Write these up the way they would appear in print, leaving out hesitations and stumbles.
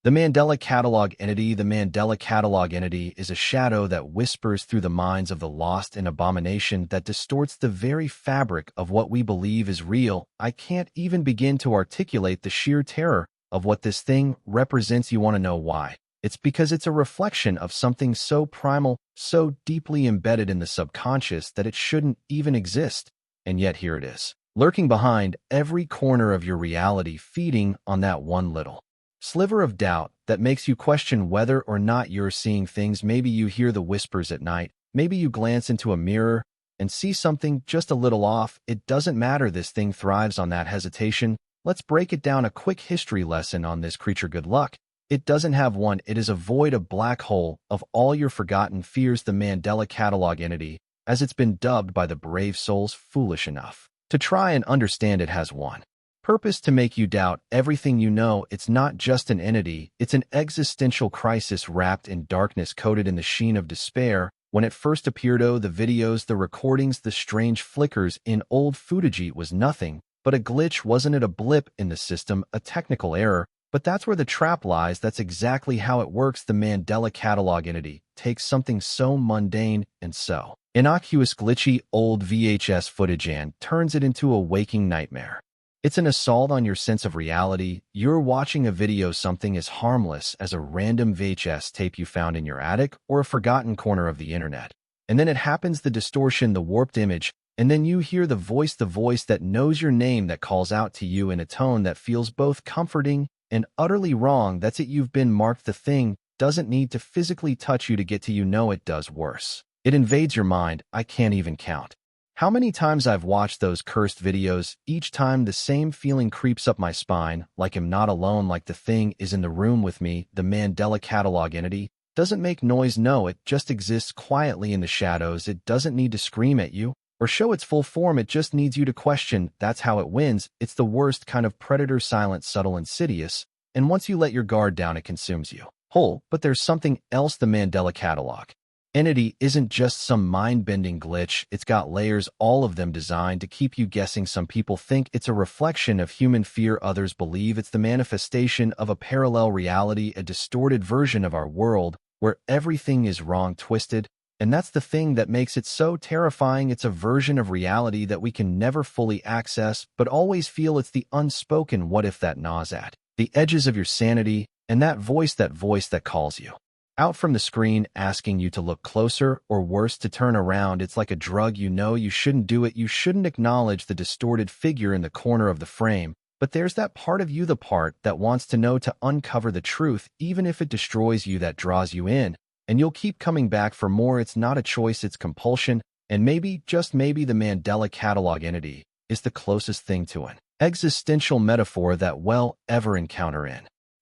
The Mandela Catalogue entity. The Mandela Catalogue entity is a shadow that whispers through the minds of the lost, an abomination that distorts the very fabric of what we believe is real. I can't even begin to articulate the sheer terror of what this thing represents. You want to know why? It's because it's a reflection of something so primal, so deeply embedded in the subconscious that it shouldn't even exist. And yet here it is, lurking behind every corner of your reality, feeding on that one little sliver of doubt that makes you question whether or not you're seeing things. Maybe you hear the whispers at night. Maybe you glance into a mirror and see something just a little off. It doesn't matter. This thing thrives on that hesitation. Let's break it down. A quick history lesson on this creature. Good luck. It doesn't have one. It is a void, a black hole of all your forgotten fears. The Mandela Catalogue entity, as it's been dubbed by the brave souls foolish enough to try and understand it, has one purpose: to make you doubt everything you know. It's not just an entity, it's an existential crisis wrapped in darkness, coated in the sheen of despair. When it first appeared, the videos, the recordings, the strange flickers in old footage, it was nothing but a glitch. Wasn't it a blip in the system, a technical error? But that's where the trap lies. That's exactly how it works. The Mandela Catalogue entity takes something so mundane and so innocuous, glitchy old VHS footage, and turns it into a waking nightmare. It's an assault on your sense of reality. You're watching a video, something as harmless as a random VHS tape you found in your attic or a forgotten corner of the internet. And then it happens, the distortion, the warped image, and then you hear the voice that knows your name, that calls out to you in a tone that feels both comforting and utterly wrong. That's it. You've been marked. The thing doesn't need to physically touch you to get to you. No, it does worse. It invades your mind. I can't even count how many times I've watched those cursed videos. Each time the same feeling creeps up my spine, like I'm not alone, like the thing is in the room with me. The Mandela Catalogue entity doesn't make noise. No, it just exists quietly in the shadows. It doesn't need to scream at you or show its full form. It just needs you to question. That's how it wins. It's the worst kind of predator, silent, subtle, insidious. And once you let your guard down, it consumes you whole. But there's something else. The Mandela Catalogue entity isn't just some mind-bending glitch. It's got layers, all of them designed to keep you guessing. Some people think it's a reflection of human fear. Others believe it's the manifestation of a parallel reality, a distorted version of our world where everything is wrong, twisted. And that's the thing that makes it so terrifying. It's a version of reality that we can never fully access, but always feel. It's the unspoken what if that gnaws at the edges of your sanity, and that voice that calls you out from the screen, asking you to look closer, or worse, to turn around. It's like a drug. You know you shouldn't do it. You shouldn't acknowledge the distorted figure in the corner of the frame. But there's that part of you, the part that wants to know, to uncover the truth, even if it destroys you, that draws you in. And you'll keep coming back for more. It's not a choice, it's compulsion. And maybe, just maybe, the Mandela Catalogue entity is the closest thing to an existential metaphor that we'll ever encounter in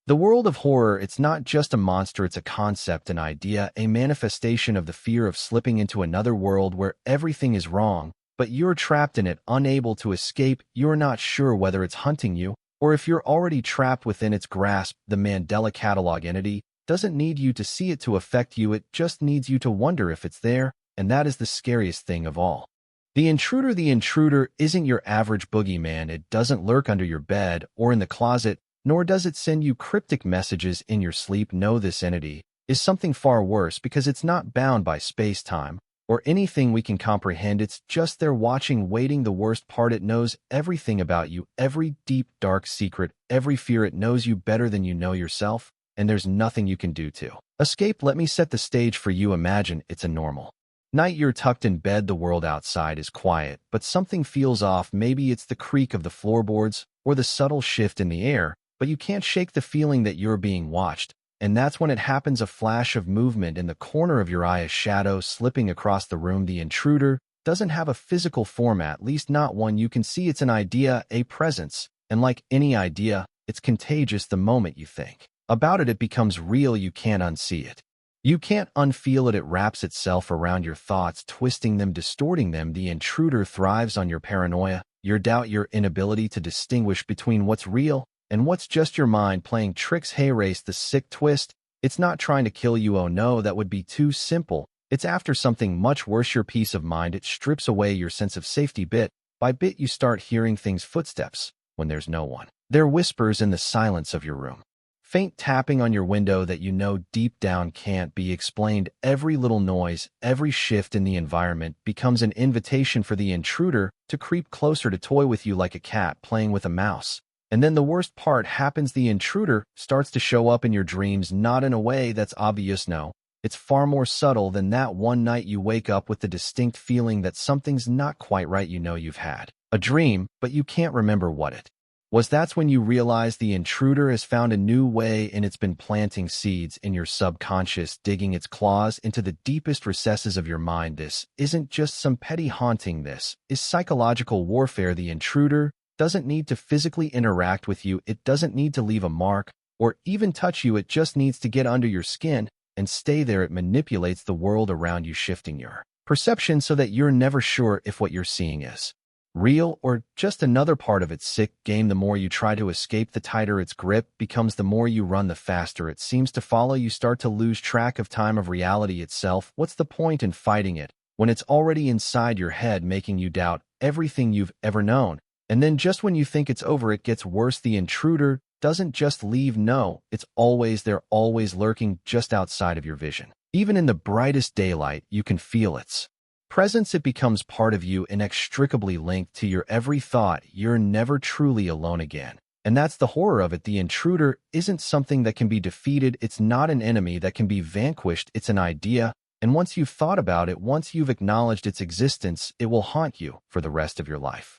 the world of horror. It's not just a monster, it's a concept, an idea, a manifestation of the fear of slipping into another world where everything is wrong, but you're trapped in it, unable to escape. You're not sure whether it's hunting you or if you're already trapped within its grasp. The Mandela Catalogue entity doesn't need you to see it to affect you. It just needs you to wonder if it's there, and that is the scariest thing of all. The intruder isn't your average boogeyman. It doesn't lurk under your bed or in the closet, nor does it send you cryptic messages in your sleep. No, this entity is something far worse, because it's not bound by space-time or anything we can comprehend. It's just there, watching, waiting. The worst part, it knows everything about you, every deep, dark secret, every fear. It knows you better than you know yourself, and there's nothing you can do to escape. Let me set the stage for you. Imagine it's a normal night. You're tucked in bed. The world outside is quiet, but something feels off. Maybe it's the creak of the floorboards or the subtle shift in the air, but you can't shake the feeling that you're being watched. And that's when it happens. A flash of movement in the corner of your eye, a shadow slipping across the room. The intruder doesn't have a physical form, at least not one you can see. It's an idea, a presence. And like any idea, it's contagious. The moment you think about it, it becomes real. You can't unsee it. You can't unfeel it. It wraps itself around your thoughts, twisting them, distorting them. The intruder thrives on your paranoia, your doubt, your inability to distinguish between what's real and what's just your mind playing tricks. Hey, race the sick twist. It's not trying to kill you. Oh no, that would be too simple. It's after something much worse, your peace of mind. It strips away your sense of safety. Bit by bit, you start hearing things, footsteps when there's no one. They're whispers in the silence of your room, faint tapping on your window that you know deep down can't be explained. Every little noise, every shift in the environment becomes an invitation for the intruder to creep closer to toy with you like a cat playing with a mouse. And then the worst part happens: the intruder starts to show up in your dreams, not in a way that's obvious, no. It's far more subtle than that. One night you wake up with the distinct feeling that something's not quite right. You know you've had a dream, but you can't remember what it was. That's when you realize the intruder has found a new way, and it's been planting seeds in your subconscious, digging its claws into the deepest recesses of your mind. This isn't just some petty haunting. This is psychological warfare. The intruder doesn't need to physically interact with you. It doesn't need to leave a mark or even touch you. It just needs to get under your skin and stay there. It manipulates the world around you, shifting your perception so that you're never sure if what you're seeing is real or just another part of its sick game. The more you try to escape, the tighter its grip becomes. The more you run, the faster it seems to follow. You start to lose track of time, of reality itself. What's the point in fighting it when it's already inside your head, making you doubt everything you've ever known? And then just when you think it's over, it gets worse. The intruder doesn't just leave, no, it's always there, always lurking just outside of your vision. Even in the brightest daylight, you can feel its presence. It becomes part of you, inextricably linked to your every thought. You're never truly alone again. And that's the horror of it. The intruder isn't something that can be defeated. It's not an enemy that can be vanquished. It's an idea. And once you've thought about it, once you've acknowledged its existence, it will haunt you for the rest of your life.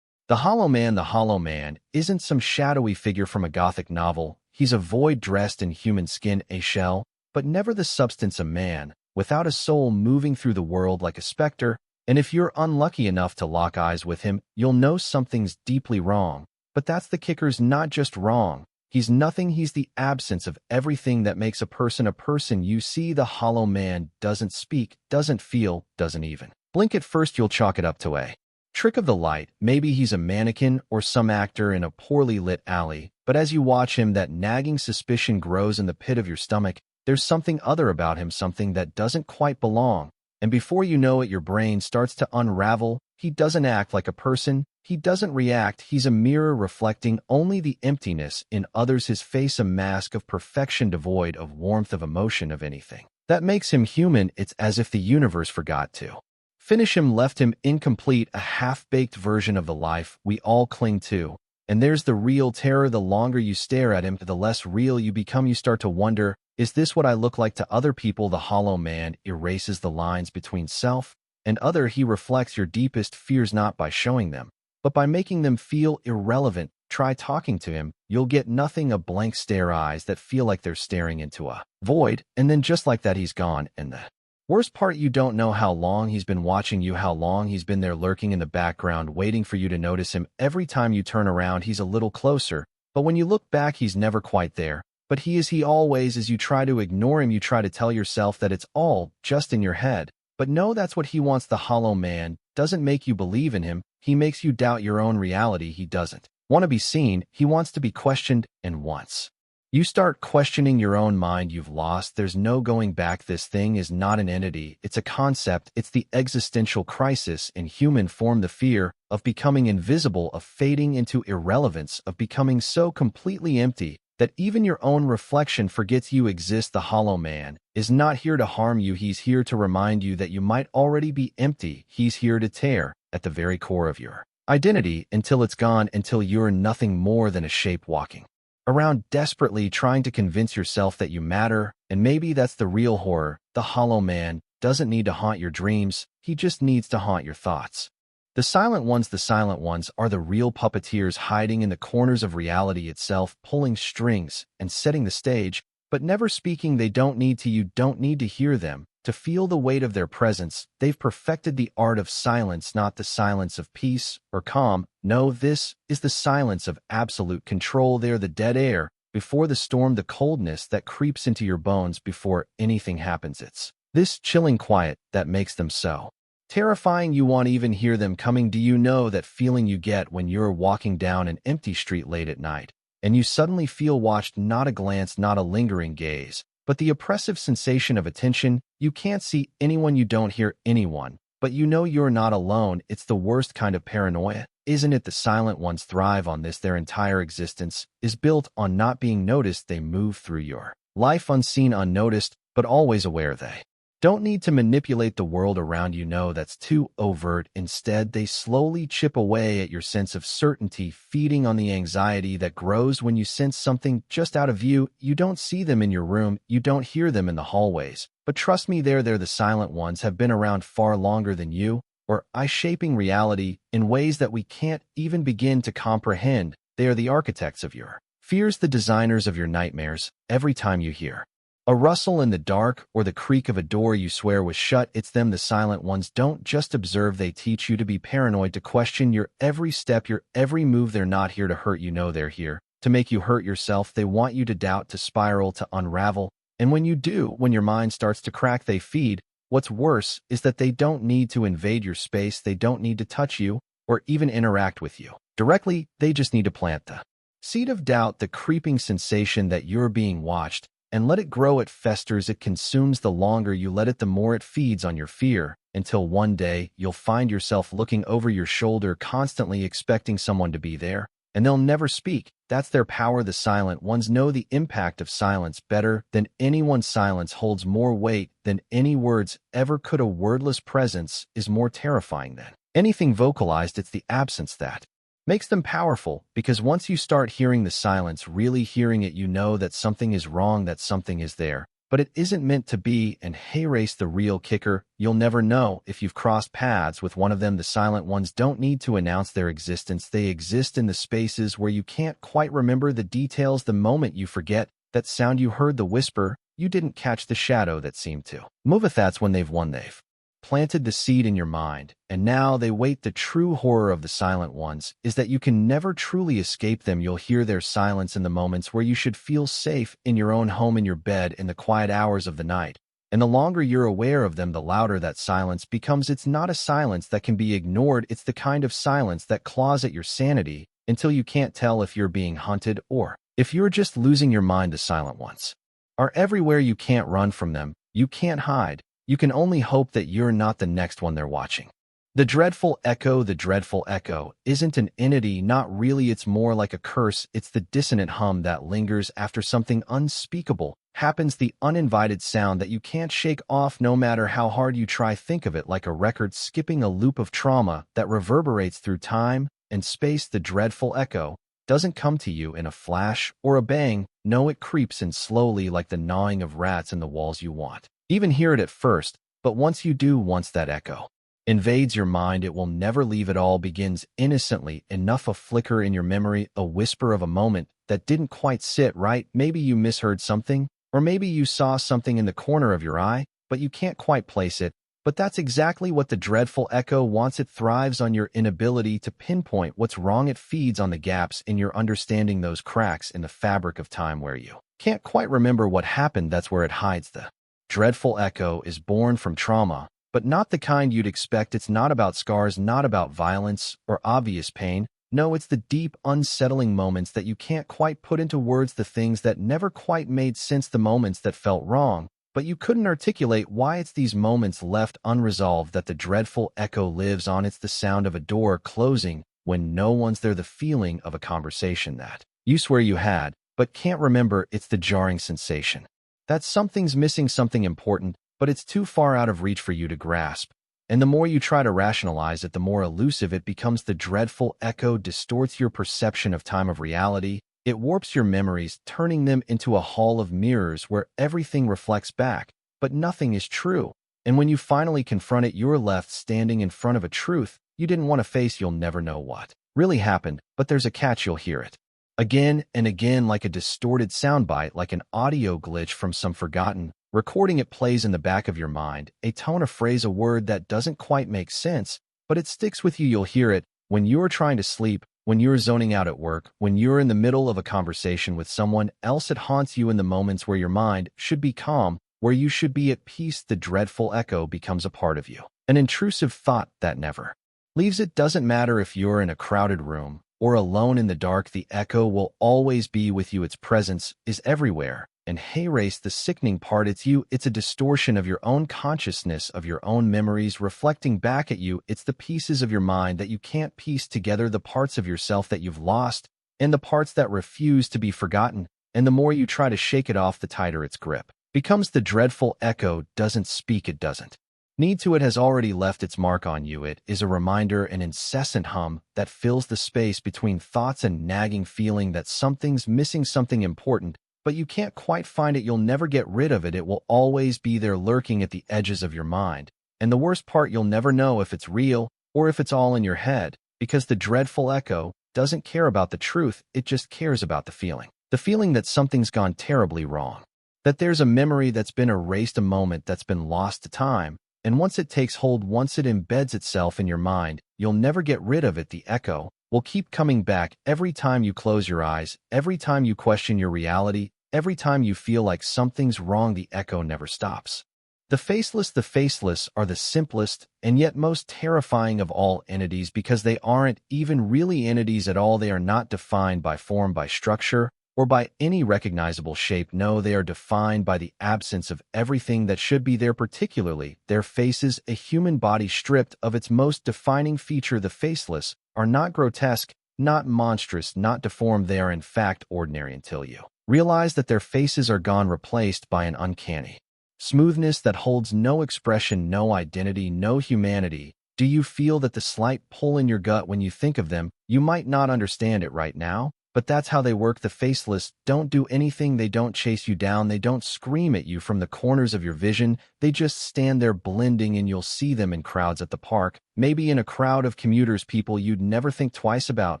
The Hollow Man isn't some shadowy figure from a gothic novel. He's a void dressed in human skin, a shell, but never the substance, a man without a soul, moving through the world like a specter. And if you're unlucky enough to lock eyes with him, you'll know something's deeply wrong. But that's the kicker's not just wrong. He's nothing. He's the absence of everything that makes a person a person. You see, the Hollow Man doesn't speak, doesn't feel, doesn't even blink. At first you'll chalk it up to a trick of the light. Maybe he's a mannequin or some actor in a poorly lit alley. But as you watch him, that nagging suspicion grows in the pit of your stomach. There's something other about him, something that doesn't quite belong. And before you know it, your brain starts to unravel. He doesn't act like a person. He doesn't react. He's a mirror reflecting only the emptiness in others. His face a mask of perfection, devoid of warmth, of emotion, of anything that makes him human. It's as if the universe forgot to finish him, left him incomplete, a half-baked version of the life we all cling to. And there's the real terror. The longer you stare at him, the less real you become. You start to wonder, is this what I look like to other people? The Hollow Man erases the lines between self and other. He reflects your deepest fears, not by showing them, but by making them feel irrelevant. Try talking to him. You'll get nothing. A blank stare, eyes that feel like they're staring into a void. And then just like that, he's gone. And the worst part, you don't know how long he's been watching you, how long he's been there lurking in the background, waiting for you to notice him. Every time you turn around, he's a little closer. But when you look back, he's never quite there. But he always. As you try to ignore him, you try to tell yourself that it's all just in your head. But no, that's what he wants. The Hollow Man doesn't make you believe in him. He makes you doubt your own reality. He doesn't want to be seen. He wants to be questioned. And once you start questioning your own mind, you've lost. There's no going back. This thing is not an entity. It's a concept. It's the existential crisis in human form, the fear of becoming invisible, of fading into irrelevance, of becoming so completely empty that even your own reflection forgets you exist. The Hollow Man is not here to harm you. He's here to remind you that you might already be empty. He's here to tear at the very core of your identity until it's gone, until you're nothing more than a shape walking around, desperately trying to convince yourself that you matter. And maybe that's the real horror. The Hollow Man doesn't need to haunt your dreams. He just needs to haunt your thoughts. The silent ones are the real puppeteers, hiding in the corners of reality itself, pulling strings and setting the stage, but never speaking. They don't need to. You don't need to hear them to feel the weight of their presence. They've perfected the art of silence, not the silence of peace or calm. No, this is the silence of absolute control. They're the dead air before the storm, the coldness that creeps into your bones before anything happens. It's this chilling quiet that makes them so terrifying you won't even hear them coming. Do you know that feeling you get when you're walking down an empty street late at night and you suddenly feel watched? Not a glance, not a lingering gaze, but the oppressive sensation of attention. You can't see anyone, you don't hear anyone, but you know you're not alone. It's the worst kind of paranoia. isn't it the silent ones thrive on this? Their entire existence is built on not being noticed. They move through your life unseen, unnoticed, but always aware. They don't need to manipulate the world around you. No, that's too overt. Instead, they slowly chip away at your sense of certainty, feeding on the anxiety that grows when you sense something just out of view. You don't see them in your room, you don't hear them in the hallways. But trust me, they're the silent ones, have been around far longer than you, or I, shaping reality in ways that we can't even begin to comprehend. They are the architects of your fears, the designers of your nightmares. Every time you hear a rustle in the dark or the creak of a door you swear was shut, it's them. The silent ones don't just observe, they teach you to be paranoid, to question your every step, your every move. They're not here to hurt you, no, they're here to make you hurt yourself. They want you to doubt, to spiral, to unravel. And when you do, when your mind starts to crack, they feed. What's worse is that they don't need to invade your space, they don't need to touch you or even interact with you directly. They just need to plant the seed of doubt, the creeping sensation that you're being watched, and let it grow. It festers, it consumes. The longer you let it, the more it feeds on your fear, until one day you'll find yourself looking over your shoulder, constantly expecting someone to be there, and they'll never speak. That's their power. The silent ones know the impact of silence better than anyone. Silence holds more weight than any words ever could. A wordless presence is more terrifying than anything vocalized. It's the absence that makes them powerful, because once you start hearing the silence, really hearing it, you know that something is wrong, that something is there, but it isn't meant to be. And hey, race, the real kicker, you'll never know if you've crossed paths with one of them. The silent ones don't need to announce their existence. They exist in the spaces where you can't quite remember the details. The moment you forget that sound you heard, the whisper you didn't catch, the shadow that seemed to move, that's when they've won. They've planted the seed in your mind, and now they wait. The true horror of the silent ones is that you can never truly escape them. You'll hear their silence in the moments where you should feel safe, in your own home, in your bed, in the quiet hours of the night. And the longer you're aware of them, the louder that silence becomes. It's not a silence that can be ignored. It's the kind of silence that claws at your sanity until you can't tell if you're being hunted or if you're just losing your mind. The silent ones are everywhere. You can't run from them. You can't hide. You can only hope that you're not the next one they're watching. The dreadful echo. The dreadful echo isn't an entity, not really. It's more like a curse. It's the dissonant hum that lingers after something unspeakable happens, the uninvited sound that you can't shake off no matter how hard you try. Think of it like a record skipping a loop of trauma that reverberates through time and space. The dreadful echo doesn't come to you in a flash or a bang. No, it creeps in slowly, like the gnawing of rats in the walls. You won't even hear it at first, but once you do, once that echo invades your mind, it will never leave. It all begins innocently enough, a flicker in your memory, a whisper of a moment that didn't quite sit right. Maybe you misheard something, or maybe you saw something in the corner of your eye, but you can't quite place it. But that's exactly what the dreadful echo wants. It thrives on your inability to pinpoint what's wrong. It feeds on the gaps in your understanding, those cracks in the fabric of time where you can't quite remember what happened. That's where it hides. The dreadful echo is born from trauma, but not the kind you'd expect. It's not about scars, not about violence or obvious pain. No, it's the deep, unsettling moments that you can't quite put into words, the things that never quite made sense, the moments that felt wrong, but you couldn't articulate why. It's these moments left unresolved that the dreadful echo lives on. It's the sound of a door closing when no one's there, the feeling of a conversation that you swear you had, but can't remember. It's the jarring sensation that something's missing, something important, but it's too far out of reach for you to grasp. And the more you try to rationalize it, the more elusive it becomes. The dreadful echo distorts your perception of time, of reality. It warps your memories, turning them into a hall of mirrors where everything reflects back, but nothing is true. And when you finally confront it, you're left standing in front of a truth you didn't want to face. You'll never know what really happened, but there's a catch. You'll hear it again and again, like a distorted soundbite, like an audio glitch from some forgotten recording. It plays in the back of your mind, a tone, a phrase, a word that doesn't quite make sense, but it sticks with you. You'll hear it when you're trying to sleep, when you're zoning out at work, when you're in the middle of a conversation with someone else. It haunts you in the moments where your mind should be calm, where you should be at peace. The dreadful echo becomes a part of you, an intrusive thought that never leaves. It doesn't matter if you're in a crowded room or alone in the dark, the echo will always be with you. Its presence is everywhere, And hey race, the sickening part, it's you. It's a distortion of your own consciousness, of your own memories reflecting back at you. It's the pieces of your mind that you can't piece together, the parts of yourself that you've lost, and the parts that refuse to be forgotten. And the more you try to shake it off, the tighter its grip becomes. The dreadful echo doesn't speak, it doesn't need to. It has already left its mark on you. It is a reminder, an incessant hum that fills the space between thoughts, and nagging feeling that something's missing, something important, but you can't quite find it. You'll never get rid of it. It will always be there, lurking at the edges of your mind. And the worst part, you'll never know if it's real or if it's all in your head, because the dreadful echo doesn't care about the truth. It just cares about the feeling. The feeling that something's gone terribly wrong, that there's a memory that's been erased, a moment that's been lost to time. And once it takes hold, once it embeds itself in your mind, you'll never get rid of it. The echo will keep coming back every time you close your eyes, every time you question your reality, every time you feel like something's wrong. The echo never stops. The faceless are the simplest and yet most terrifying of all entities, because they aren't even really entities at all. They are not defined by form, by structure, or by any recognizable shape. No, they are defined by the absence of everything that should be there, particularly their faces, a human body stripped of its most defining feature. The faceless are not grotesque, not monstrous, not deformed. They are in fact ordinary until you realize that their faces are gone, replaced by an uncanny smoothness that holds no expression, no identity, no humanity. Do you feel that the slight pull in your gut when you think of them? You might not understand it right now, but that's how they work. The faceless don't do anything. They don't chase you down. They don't scream at you from the corners of your vision. They just stand there blending, and you'll see them in crowds at the park, maybe in a crowd of commuters, people you'd never think twice about.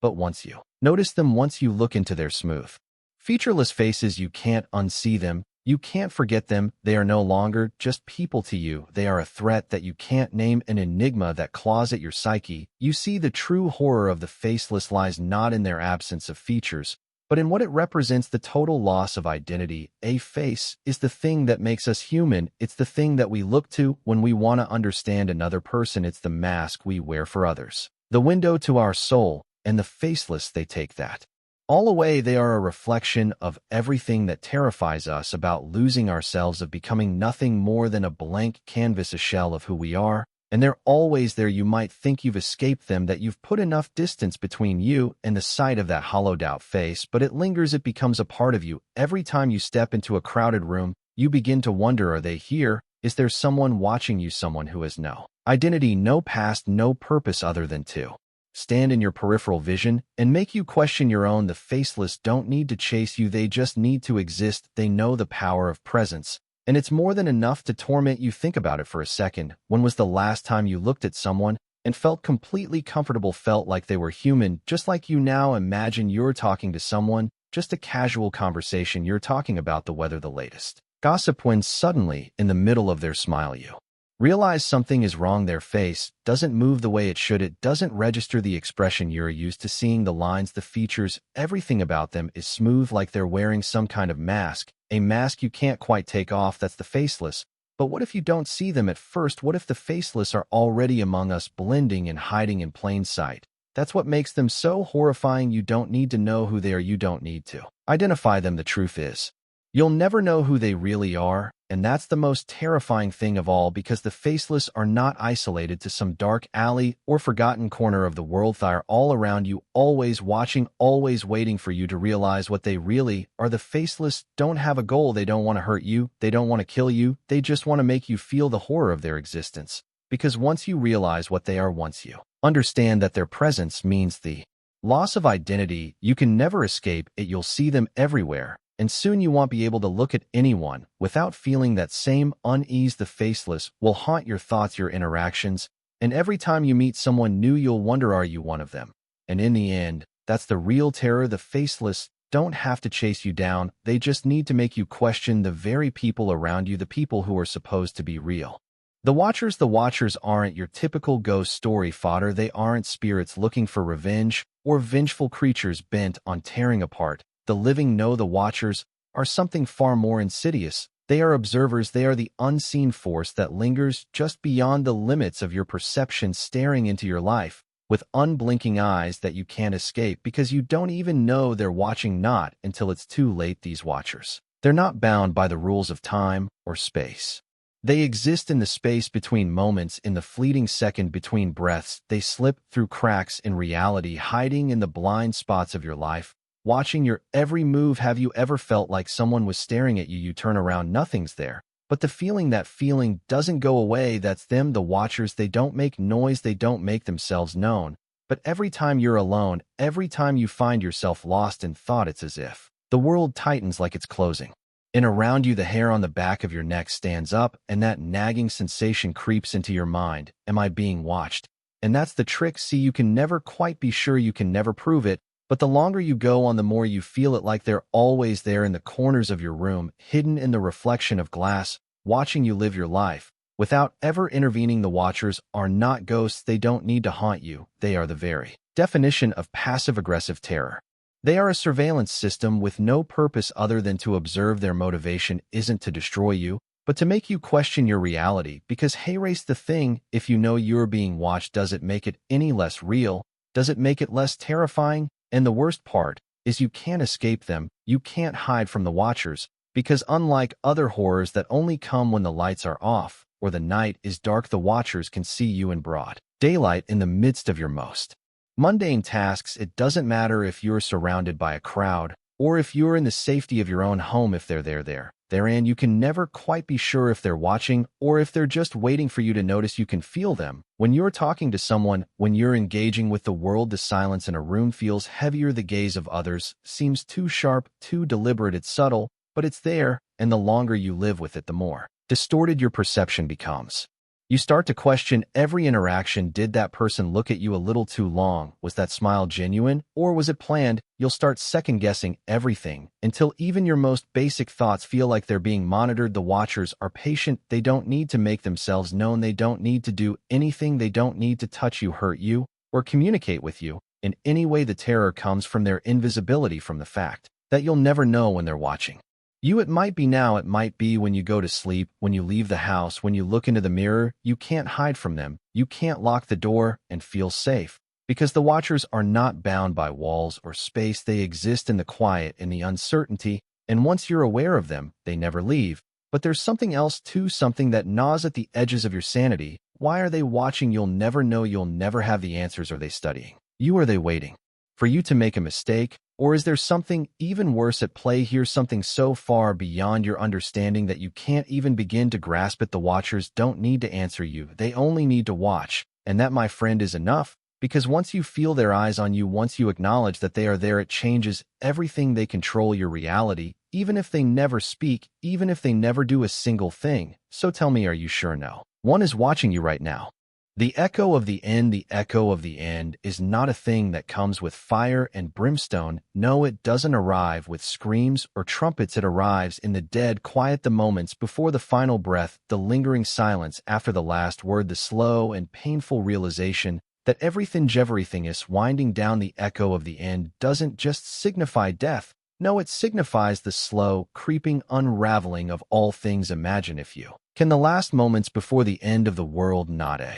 But once you notice them, once you look into their smooth, featureless faces, you can't unsee them. You can't forget them. They are no longer just people to you. They are a threat that you can't name, an enigma that claws at your psyche. You see, the true horror of the faceless lies not in their absence of features, but in what it represents, the total loss of identity. A face is the thing that makes us human. It's the thing that we look to when we want to understand another person. It's the mask we wear for others, the window to our soul. And the faceless, they take that all away. They are a reflection of everything that terrifies us about losing ourselves, of becoming nothing more than a blank canvas, a shell of who we are. And they're always there. You might think you've escaped them, that you've put enough distance between you and the sight of that hollowed-out face, but it lingers. It becomes a part of you. Every time you step into a crowded room, you begin to wonder, are they here? Is there someone watching you, someone who has no identity, no past, no purpose other than to stand in your peripheral vision and make you question your own? The faceless don't need to chase you. They just need to exist. They know the power of presence, and it's more than enough to torment you. Think about it for a second. When was the last time you looked at someone and felt completely comfortable, felt like they were human, just like you now? Imagine you're talking to someone, just a casual conversation. You're talking about the weather, the latest gossip, when suddenly, in the middle of their smile, you realize something is wrong. Their face doesn't move the way it should. It doesn't register the expression you're used to seeing, the lines, the features. Everything about them is smooth, like they're wearing some kind of mask, a mask you can't quite take off. That's the faceless. But what if you don't see them at first? What if the faceless are already among us, blending and hiding in plain sight? That's what makes them so horrifying. You don't need to know who they are. You don't need to identify them. The truth is, you'll never know who they really are, and that's the most terrifying thing of all, because the faceless are not isolated to some dark alley or forgotten corner of the world. They are all around you, always watching, always waiting for you to realize what they really are. The faceless don't have a goal. They don't want to hurt you. They don't want to kill you. They just want to make you feel the horror of their existence. Because once you realize what they are, once you understand that their presence means the loss of identity, you can never escape it. You'll see them everywhere. And soon you won't be able to look at anyone without feeling that same unease. The faceless will haunt your thoughts, your interactions, and every time you meet someone new, you'll wonder, are you one of them? And in the end, that's the real terror. The faceless don't have to chase you down. They just need to make you question the very people around you, the people who are supposed to be real. The Watchers aren't your typical ghost story fodder. They aren't spirits looking for revenge or vengeful creatures bent on tearing apart the living. No, the Watchers are something far more insidious. They are observers. They are the unseen force that lingers just beyond the limits of your perception, staring into your life with unblinking eyes that you can't escape, because you don't even know they're watching, not until it's too late. These Watchers They're not bound by the rules of time or space. They exist in the space between moments, in the fleeting second between breaths. They slip through cracks in reality, hiding in the blind spots of your life, watching your every move. Have you ever felt like someone was staring at you? You turn around, nothing's there. But that feeling doesn't go away. That's them, the watchers. They don't make noise, they don't make themselves known. But every time you're alone, every time you find yourself lost in thought, it's as if the world tightens like it's closing. And around you, the hair on the back of your neck stands up, and that nagging sensation creeps into your mind. Am I being watched? And that's the trick. See, you can never quite be sure, you can never prove it, but the longer you go on, the more you feel it, like they're always there in the corners of your room, hidden in the reflection of glass, watching you live your life. Without ever intervening, the watchers are not ghosts. They don't need to haunt you. They are the very definition of passive-aggressive terror. They are a surveillance system with no purpose other than to observe. Their motivation isn't to destroy you, but to make you question your reality. Because hey, race the thing, if you know you're being watched, does it make it any less real? Does it make it less terrifying? And the worst part is you can't escape them. You can't hide from the watchers, because unlike other horrors that only come when the lights are off or the night is dark, the watchers can see you in broad daylight in the midst of your most mundane tasks. It doesn't matter if you're surrounded by a crowd or if you're in the safety of your own home. If they're there, and you can never quite be sure if they're watching or if they're just waiting for you to notice. You can feel them when you're talking to someone, when you're engaging with the world. The silence in a room feels heavier. The gaze of others seems too sharp, too deliberate. It's subtle, but it's there, and the longer you live with it, the more distorted your perception becomes. You start to question every interaction. Did that person look at you a little too long? Was that smile genuine, or was it planned? You'll start second-guessing everything until even your most basic thoughts feel like they're being monitored. The watchers are patient. They don't need to make themselves known. They don't need to do anything. They don't need to touch you, hurt you, or communicate with you in any way. The terror comes from their invisibility, from the fact that you'll never know when they're watching you. It might be now, it might be when you go to sleep, when you leave the house, when you look into the mirror. You can't hide from them. You can't lock the door and feel safe, because the watchers are not bound by walls or space. They exist in the quiet, in the uncertainty, and once you're aware of them, they never leave. But there's something else too, something that gnaws at the edges of your sanity. Why are they watching? You'll never know. You'll never have the answers. Are they studying you? Are they waiting for you to make a mistake? Or is there something even worse at play here, something so far beyond your understanding that you can't even begin to grasp it? The watchers don't need to answer you. They only need to watch. And that, my friend, is enough, because once you feel their eyes on you, once you acknowledge that they are there, it changes everything. They control your reality, even if they never speak, even if they never do a single thing. So tell me, are you sure? No one is watching you right now. The echo of the end. The echo of the end is not a thing that comes with fire and brimstone. No, it doesn't arrive with screams or trumpets. It arrives in the dead quiet, the moments before the final breath, the lingering silence after the last word, the slow and painful realization that everything is winding down. The echo of the end doesn't just signify death. No, it signifies the slow, creeping unraveling of all things. Imagine, if you can, the last moments before the end of the world, not a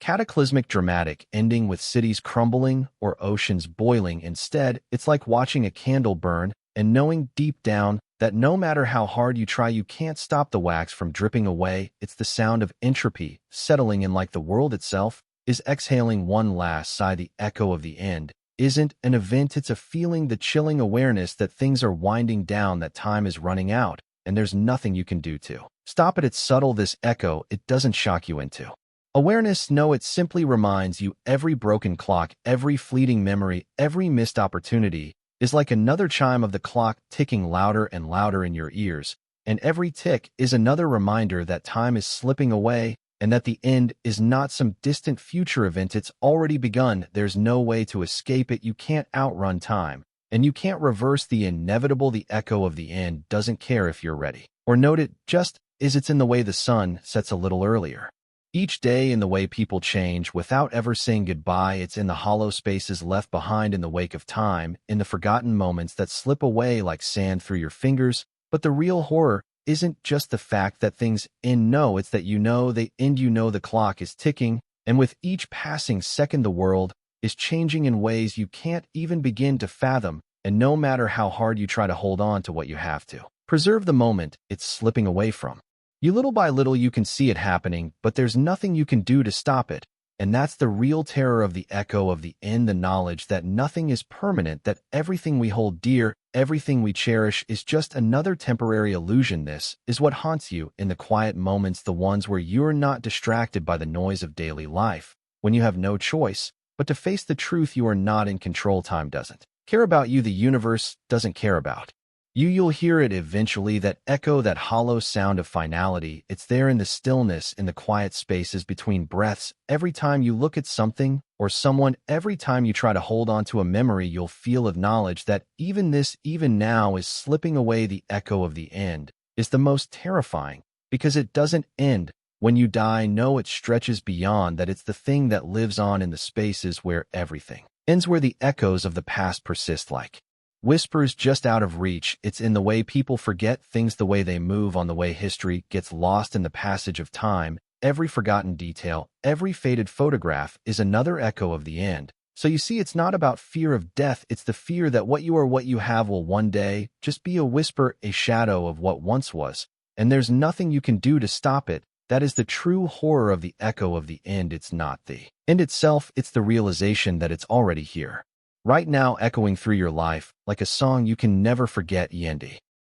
cataclysmic dramatic ending with cities crumbling or oceans boiling. Instead, it's like watching a candle burn and knowing deep down that no matter how hard you try, you can't stop the wax from dripping away. It's the sound of entropy settling in, like the world itself is exhaling one last sigh. The echo of the end isn't an event, it's a feeling, the chilling awareness that things are winding down, that time is running out, and there's nothing you can do to stop it. It's subtle, this echo. It doesn't shock you into awareness. No, it simply reminds you every broken clock, every fleeting memory, every missed opportunity is like another chime of the clock ticking louder and louder in your ears. And every tick is another reminder that time is slipping away and that the end is not some distant future event. It's already begun. There's no way to escape it. You can't outrun time, and you can't reverse the inevitable. The echo of the end doesn't care if you're ready or note it, just as it's in the way the sun sets a little earlier each day, in the way people change without ever saying goodbye. It's in the hollow spaces left behind in the wake of time, in the forgotten moments that slip away like sand through your fingers. But the real horror isn't just the fact that things end. No, it's that you know they end. You know the clock is ticking, and with each passing second the world is changing in ways you can't even begin to fathom. And no matter how hard you try to hold on to what you have to Preserve the moment it's slipping away from. You little by little you can see it happening, but there's nothing you can do to stop it. And that's the real terror of the echo of the end, the knowledge that nothing is permanent, that everything we hold dear, everything we cherish is just another temporary illusion. This is what haunts you in the quiet moments, the ones where you're not distracted by the noise of daily life, when you have no choice but to face the truth you are not in control. Time doesn't care about you. The universe doesn't care about you. You'll hear it eventually, that echo, that hollow sound of finality. It's there in the stillness, in the quiet spaces between breaths. Every time you look at something or someone, every time you try to hold on to a memory, you'll feel acknowledge that even this, even now, is slipping away. The echo of the end is the most terrifying because it doesn't end when you die. No, it stretches beyond that. It's the thing that lives on in the spaces where everything ends, where the echoes of the past persist like whispers just out of reach. It's in the way people forget things, the way they move on, the way history gets lost in the passage of time. Every forgotten detail, every faded photograph is another echo of the end. So you see, it's not about fear of death. It's the fear that what you are, what you have, will one day just be a whisper, a shadow of what once was. And there's nothing you can do to stop it. That is the true horror of the echo of the end. It's not the end itself. It's the realization that it's already here, right now, echoing through your life like a song you can never forget. Yendi.